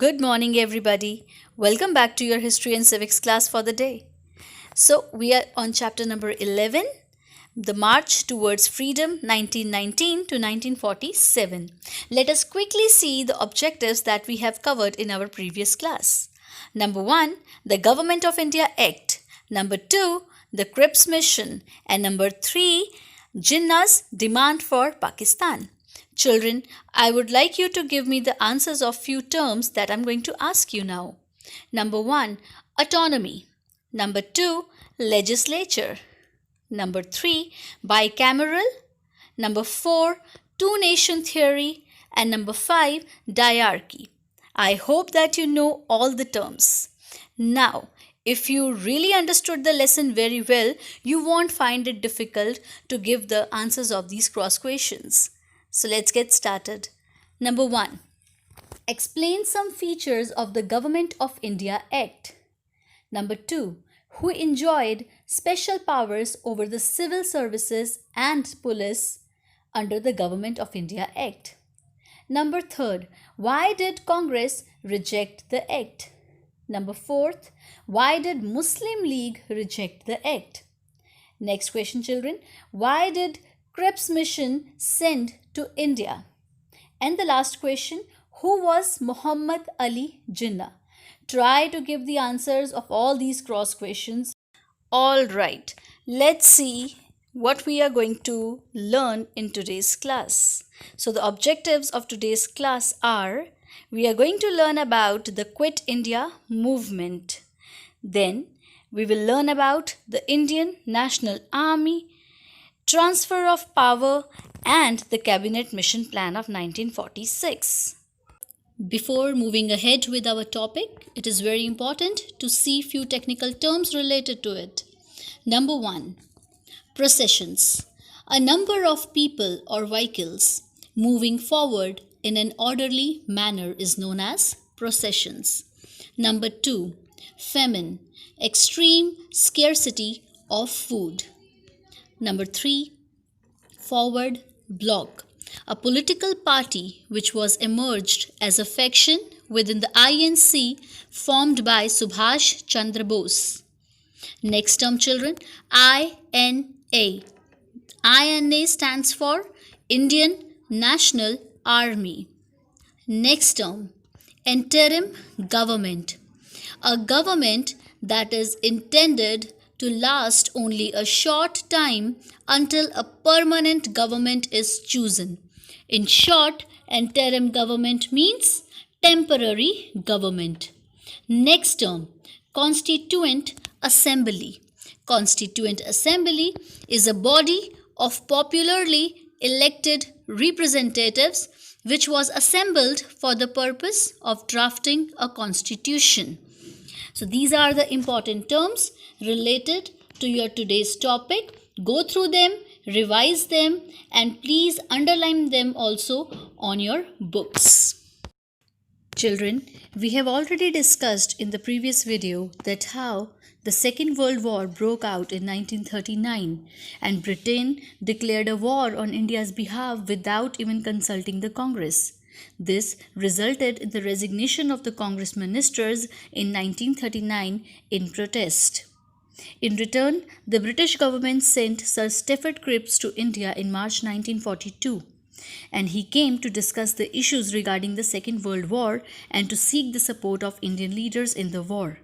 Good morning, everybody. Welcome back to your history and civics class for the day. So, we are on chapter number 11, The March Towards Freedom 1919 to 1947. Let us quickly see the objectives that we have covered in our previous class. Number 1, the Government of India Act. Number 2, the Cripps Mission. And number 3, Jinnah's demand for Pakistan. Children, I would like you to give me the answers of few terms that I'm going to ask you now. Number 1, autonomy. Number 2, legislature. Number 3, bicameral. Number 4, two-nation theory. And number 5, diarchy. I hope that you know all the terms. Now, if you really understood the lesson very well, you won't find it difficult to give the answers of these cross questions. So let's get started. Number 1. Explain some features of the Government of India Act. Number 2. Who enjoyed special powers over the civil services and police under the Government of India Act. Number 3. Why did Congress reject the Act? Number 4. Why did Muslim League reject the Act? Next question, children. Why did Cripps Mission send to India? And the last question, who was Muhammad Ali Jinnah? Try to give the answers of all these cross questions. All right, let's see what we are going to learn in today's class. So the objectives of today's class are, we are going to learn about the Quit India movement. Then we will learn about the Indian National Army, transfer of power, and the Cabinet Mission Plan of 1946. Before moving ahead with our topic, it is very important to see few technical terms related to it. Number 1, processions. A number of people or vehicles moving forward in an orderly manner is known as processions. Number 2, famine, extreme scarcity of food. Number 3, forward bloc, a political party which was emerged as a faction within the INC formed by Subhash Chandra Bose. Next term, children, INA. INA stands for Indian National Army. Next term, interim government, a government that is intended to last only a short time until a permanent government is chosen. In short, interim government means temporary government. Next term, Constituent Assembly. Constituent Assembly is a body of popularly elected representatives which was assembled for the purpose of drafting a constitution. So these are the important terms related to your today's topic. Go through them, revise them, and please underline them also on your books. Children, we have already discussed in the previous video that how the Second World War broke out in 1939 and Britain declared a war on India's behalf without even consulting the Congress. This resulted in the resignation of the Congress ministers in 1939 in protest. In return, the British government sent Sir Stafford Cripps to India in March 1942, and he came to discuss the issues regarding the Second World War and to seek the support of Indian leaders in the war.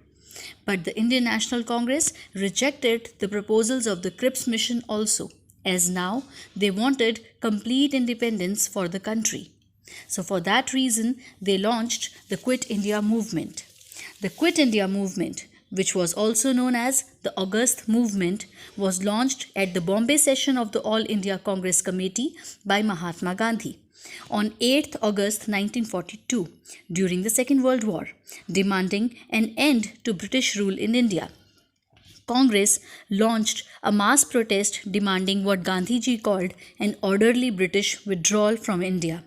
But the Indian National Congress rejected the proposals of the Cripps Mission also, as now they wanted complete independence for the country. So for that reason, they launched the Quit India movement. The Quit India movement, which was also known as the August movement, was launched at the Bombay session of the All India Congress Committee by Mahatma Gandhi on 8th August 1942 during the Second World War, demanding an end to British rule in India. Congress launched a mass protest demanding what Gandhiji called an orderly British withdrawal from India.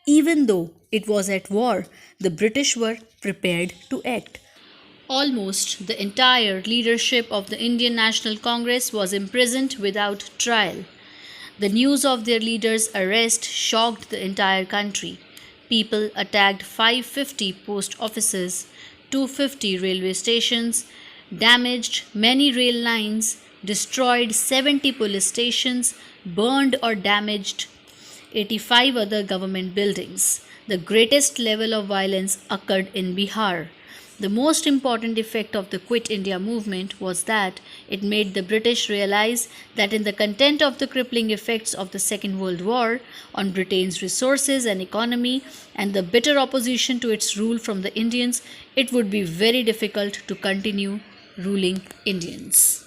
Even though it was at war, the British were prepared to act. Almost the entire leadership of the Indian National Congress was imprisoned without trial. The news of their leader's arrest shocked the entire country. People attacked 550 post offices, 250 railway stations, damaged many rail lines, destroyed 70 police stations, burned or damaged 85 other government buildings. The greatest level of violence occurred in Bihar. The most important effect of the Quit India movement was that it made the British realize that in the content of the crippling effects of the Second World War on Britain's resources and economy and the bitter opposition to its rule from the Indians, it would be very difficult to continue ruling Indians.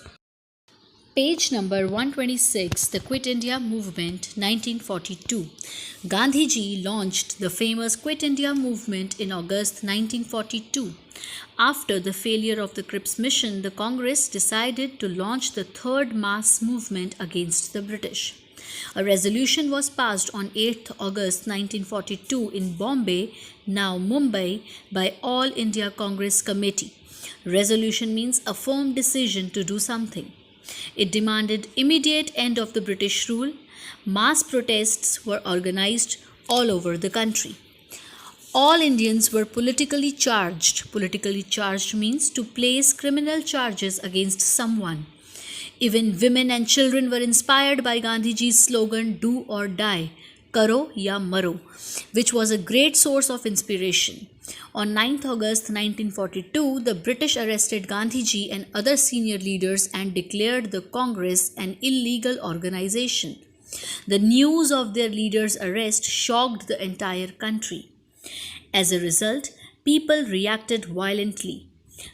Page number 126, The Quit India Movement, 1942. Gandhiji launched the famous Quit India movement in August 1942. After the failure of the Cripps mission, the Congress decided to launch the third mass movement against the British. A resolution was passed on 8th August 1942 in Bombay, now Mumbai, by All India Congress Committee. Resolution means a firm decision to do something. It demanded immediate end of the British rule. Mass protests were organized all over the country. All Indians were politically charged. Politically charged means to place criminal charges against someone. Even women and children were inspired by Gandhiji's slogan, "Do or die, karo ya maro," which was a great source of inspiration. On 9th August 1942, the British arrested Gandhiji and other senior leaders and declared the Congress an illegal organization. The news of their leaders' arrest shocked the entire country. As a result, people reacted violently.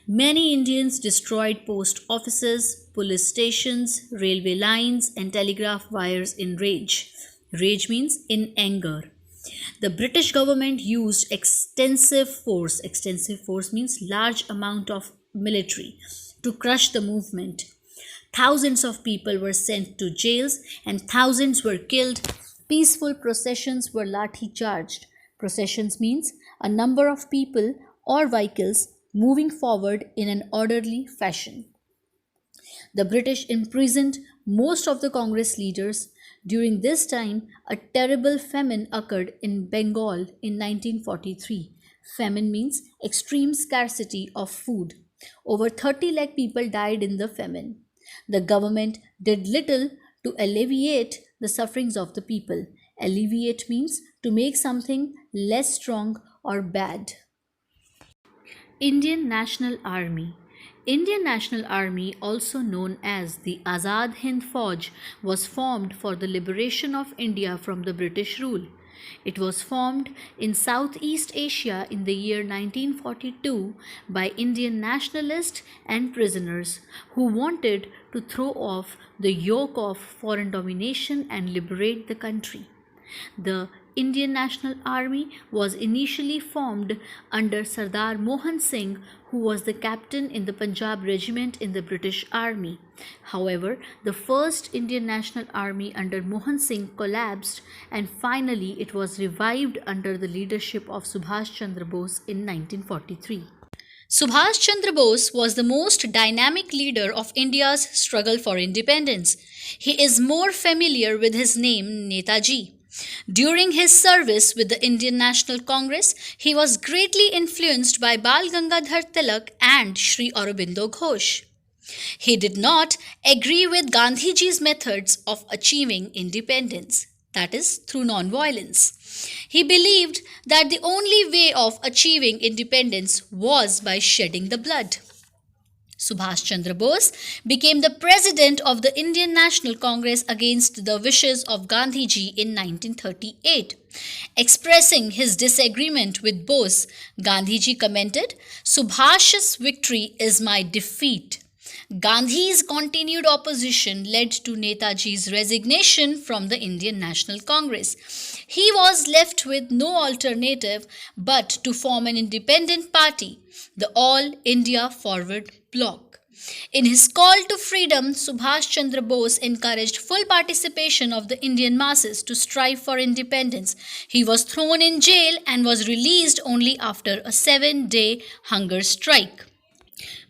Many Indians destroyed post offices, police stations, railway lines, and telegraph wires in rage. Rage means in anger. The British government used extensive force. Extensive force means large amount of military to crush the movement. Thousands of people were sent to jails and thousands were killed. Peaceful processions were lathi charged. Processions means a number of people or vehicles moving forward in an orderly fashion. The British imprisoned most of the Congress leaders. During this time, a terrible famine occurred in Bengal in 1943. Famine means extreme scarcity of food. Over 30 lakh people died in the famine. The government did little to alleviate the sufferings of the people. Alleviate means to make something less strong or bad. Indian National Army. Indian National Army, also known as the Azad Hind Fauj, was formed for the liberation of India from the British rule. It was formed in Southeast Asia in the year 1942 by Indian nationalists and prisoners who wanted to throw off the yoke of foreign domination and liberate the country. The Indian National Army was initially formed under Sardar Mohan Singh, who was the captain in the Punjab regiment in the British Army. However, the first Indian National Army under Mohan Singh collapsed and finally it was revived under the leadership of Subhash Chandra Bose in 1943. Subhash Chandra Bose was the most dynamic leader of India's struggle for independence. He is more familiar with his name Netaji. During his service with the Indian National Congress, he was greatly influenced by Bal Gangadhar Tilak and Sri Aurobindo Ghosh. He did not agree with Gandhiji's methods of achieving independence, that is, through non-violence. He believed that the only way of achieving independence was by shedding the blood. Subhash Chandra Bose became the president of the Indian National Congress against the wishes of Gandhiji in 1938. Expressing his disagreement with Bose, Gandhiji commented, "Subhash's victory is my defeat." Gandhi's continued opposition led to Netaji's resignation from the Indian National Congress. He was left with no alternative but to form an independent party, the All India Forward Bloc. In his call to freedom, Subhash Chandra Bose encouraged full participation of the Indian masses to strive for independence. He was thrown in jail and was released only after a 7-day hunger strike.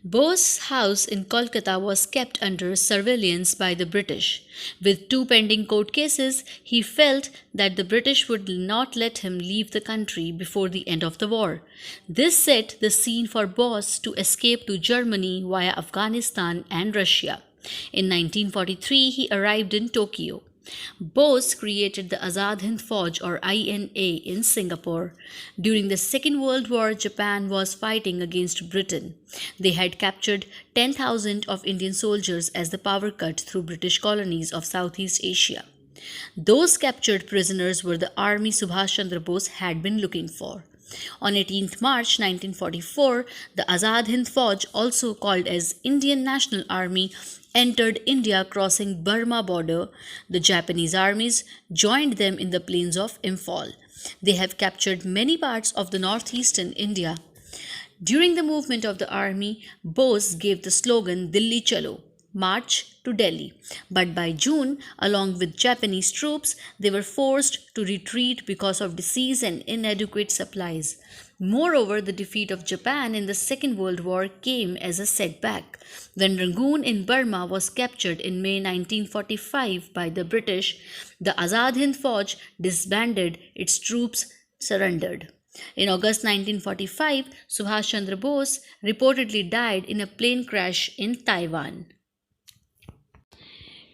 Bose's house in Kolkata was kept under surveillance by the British. With two pending court cases, he felt that the British would not let him leave the country before the end of the war. This set the scene for Bose to escape to Germany via Afghanistan and Russia. In 1943, he arrived in Tokyo. Bose created the Azad Hind Fauj or INA in Singapore. During the Second World War, Japan was fighting against Britain. They had captured 10,000 of Indian soldiers as the power cut through British colonies of Southeast Asia. Those captured prisoners were the army Subhash Chandra Bose had been looking for. On 18th March 1944, the Azad Hind Fauj, also called as Indian National Army, entered India crossing Burma border. The Japanese armies joined them in the plains of Imphal. They have captured many parts of the northeastern India. During the movement of the army, Bose gave the slogan Dilli Chalo, march to Delhi. But by June, along with Japanese troops, they were forced to retreat because of disease and inadequate supplies. Moreover, the defeat of Japan in the Second World War came as a setback. When Rangoon in Burma was captured in May 1945 by the British, the Azad Hind Fauj disbanded, its troops surrendered. In August 1945, Subhash Chandra Bose reportedly died in a plane crash in Taiwan.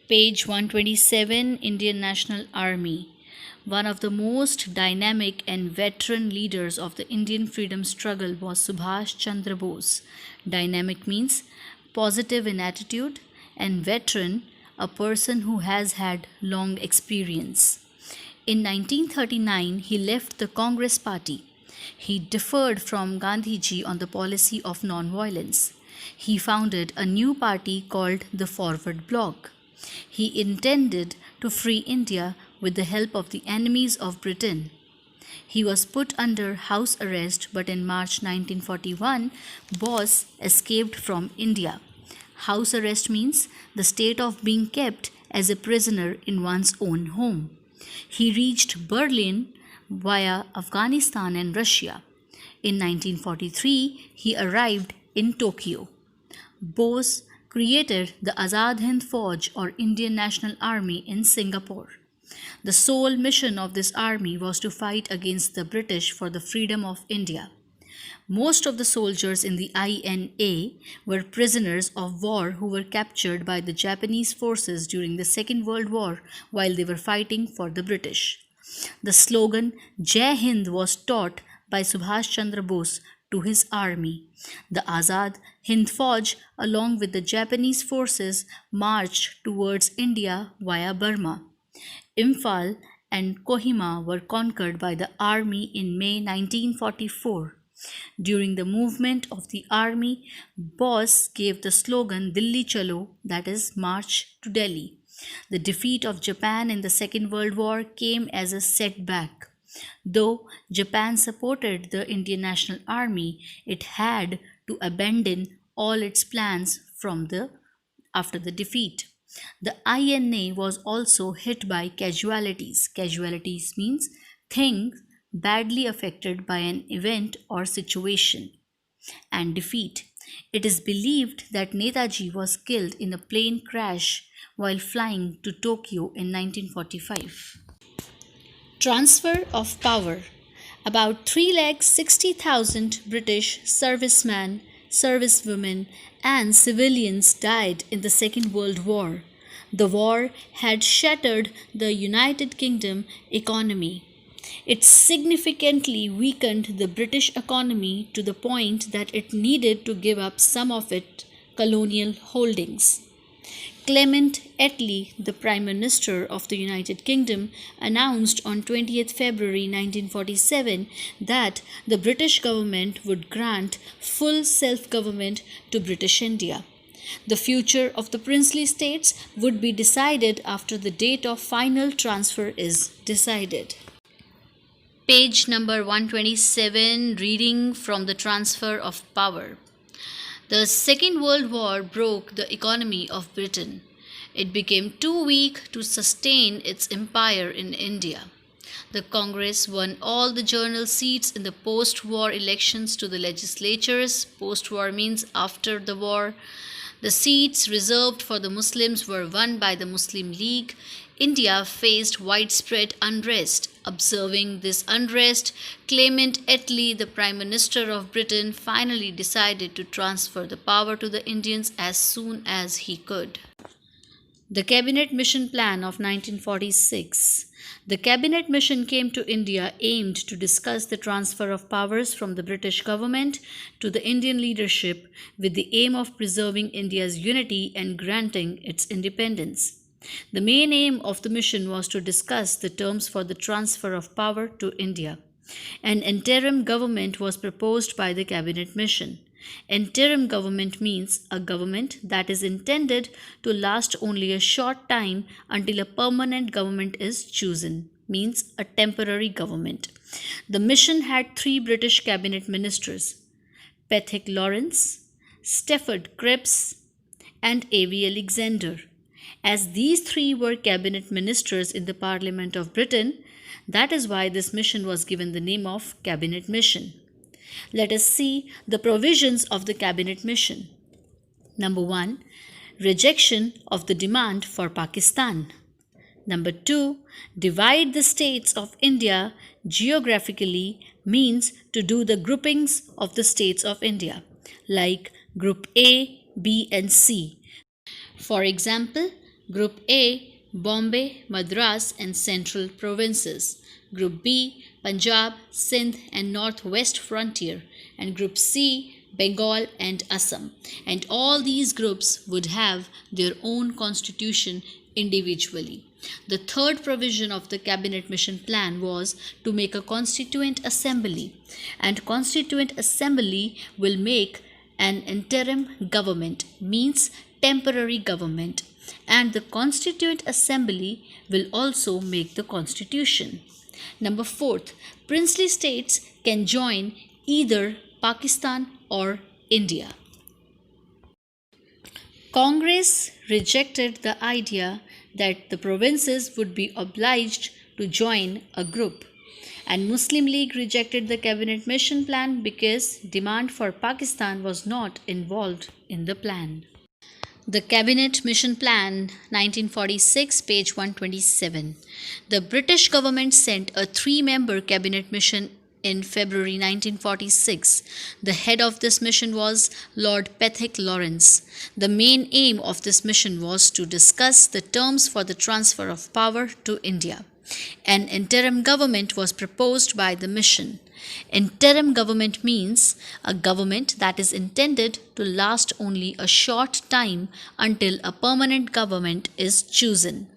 Page 127, Indian National Army. One of the most dynamic and veteran leaders of the Indian freedom struggle was Subhash Chandra Bose. Dynamic means positive in attitude, and veteran, a person who has had long experience. In 1939, he left the Congress Party. He differed from Gandhiji on the policy of non-violence. He founded a new party called the Forward Bloc. He intended to free India with the help of the enemies of Britain. He was put under house arrest, but in March 1941, Bose escaped from India. House arrest means the state of being kept as a prisoner in one's own home. He reached Berlin via Afghanistan and Russia. In 1943, he arrived in Tokyo. Bose created the Azad Hind Fauj or Indian National Army in Singapore. The sole mission of this army was to fight against the British for the freedom of India. Most of the soldiers in the INA were prisoners of war who were captured by the Japanese forces during the Second World War while they were fighting for the British. The slogan Jai Hind was taught by Subhash Chandra Bose to his army. The Azad Hind Fauj, along with the Japanese forces, marched towards India via Burma. Imphal and Kohima were conquered by the army in May 1944. During the movement of the army, Bose gave the slogan Dilli Chalo, that is, march to Delhi. The defeat of Japan in the Second World War came as a setback. Though Japan supported the Indian National Army, it had to abandon all its plans after the defeat. The INA was also hit by casualties. Casualties means things badly affected by an event or situation, and defeat. It is believed that Netaji was killed in a plane crash while flying to Tokyo in 1945. Transfer of power. About 360,000 British servicemen, servicewomen, and civilians died in the Second World War. The war had shattered the United Kingdom economy. It significantly weakened the British economy to the point that it needed to give up some of its colonial holdings. Clement Attlee, the Prime Minister of the United Kingdom, announced on 20th February 1947 that the British government would grant full self-government to British India. The future of the princely states would be decided after the date of final transfer is decided. Page number 127, reading from the transfer of power. The Second World War broke the economy of Britain. It became too weak to sustain its empire in India. The Congress won all the general seats in the post-war elections to the legislatures. Post-war means after the war. The seats reserved for the Muslims were won by the Muslim League. India faced widespread unrest. Observing this unrest, Clement Attlee, the Prime Minister of Britain, finally decided to transfer the power to the Indians as soon as he could. The Cabinet Mission Plan of 1946. The Cabinet Mission came to India aimed to discuss the transfer of powers from the British government to the Indian leadership with the aim of preserving India's unity and granting its independence. The main aim of the mission was to discuss the terms for the transfer of power to India. An interim government was proposed by the Cabinet Mission. Interim government means a government that is intended to last only a short time until a permanent government is chosen, means a temporary government. The mission had 3 British cabinet ministers, Pethick Lawrence, Stafford Cripps, and A.V. Alexander. As these 3 were cabinet ministers in the Parliament of Britain, that is why this mission was given the name of Cabinet Mission. Let us see the provisions of the Cabinet Mission. Number 1. Rejection of the demand for Pakistan. Number 2. Divide the states of India geographically means to do the groupings of the states of India, like Group A, B and C. For example, Group A, Bombay, Madras and Central Provinces. Group B, Punjab, Sindh and Northwest Frontier, and Group C, Bengal and Assam. And all these groups would have their own constitution individually. The third provision of the Cabinet Mission Plan was to make a Constituent Assembly, and Constituent Assembly will make an interim government, means temporary government, and the Constituent Assembly will also make the Constitution. Number 4, princely states can join either Pakistan or India. Congress rejected the idea that the provinces would be obliged to join a group, and Muslim League rejected the Cabinet Mission Plan because demand for Pakistan was not involved in the plan. The Cabinet Mission Plan, 1946, page 127. The British government sent a 3-member cabinet mission in February 1946. The head of this mission was Lord Pethick Lawrence. The main aim of this mission was to discuss the terms for the transfer of power to India. An interim government was proposed by the mission. Interim government means a government that is intended to last only a short time until a permanent government is chosen.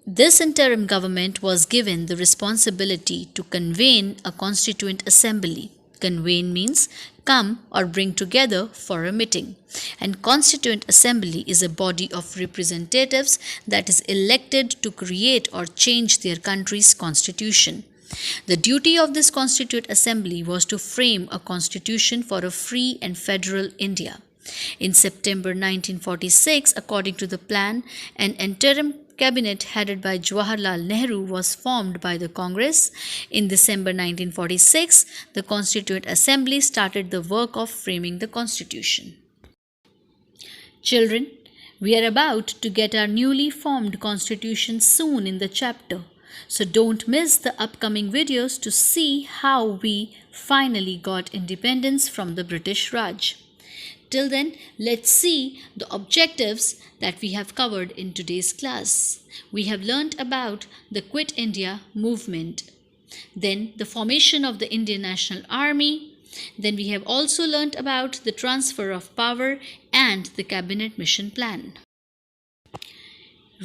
This interim government was given the responsibility to convene a Constituent Assembly. Convene means come or bring together for a meeting. And Constituent Assembly is a body of representatives that is elected to create or change their country's constitution. The duty of this Constituent Assembly was to frame a constitution for a free and federal India. In September 1946, according to the plan, an interim cabinet headed by Jawaharlal Nehru was formed by the Congress. In December 1946, the Constituent Assembly started the work of framing the constitution. Children, we are about to get our newly formed constitution soon in the chapter. So don't miss the upcoming videos to see how we finally got independence from the British Raj. Till then, let's see the objectives that we have covered in today's class. We have learnt about the Quit India movement, then the formation of the Indian National Army, then we have also learnt about the transfer of power and the Cabinet Mission Plan.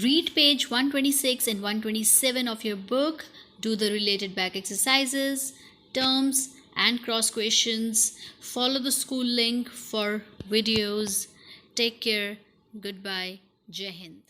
Read page 126 and 127 of your book, do the related back exercises, terms and cross questions. Follow the school link for videos. Take care. Goodbye. Jai Hind.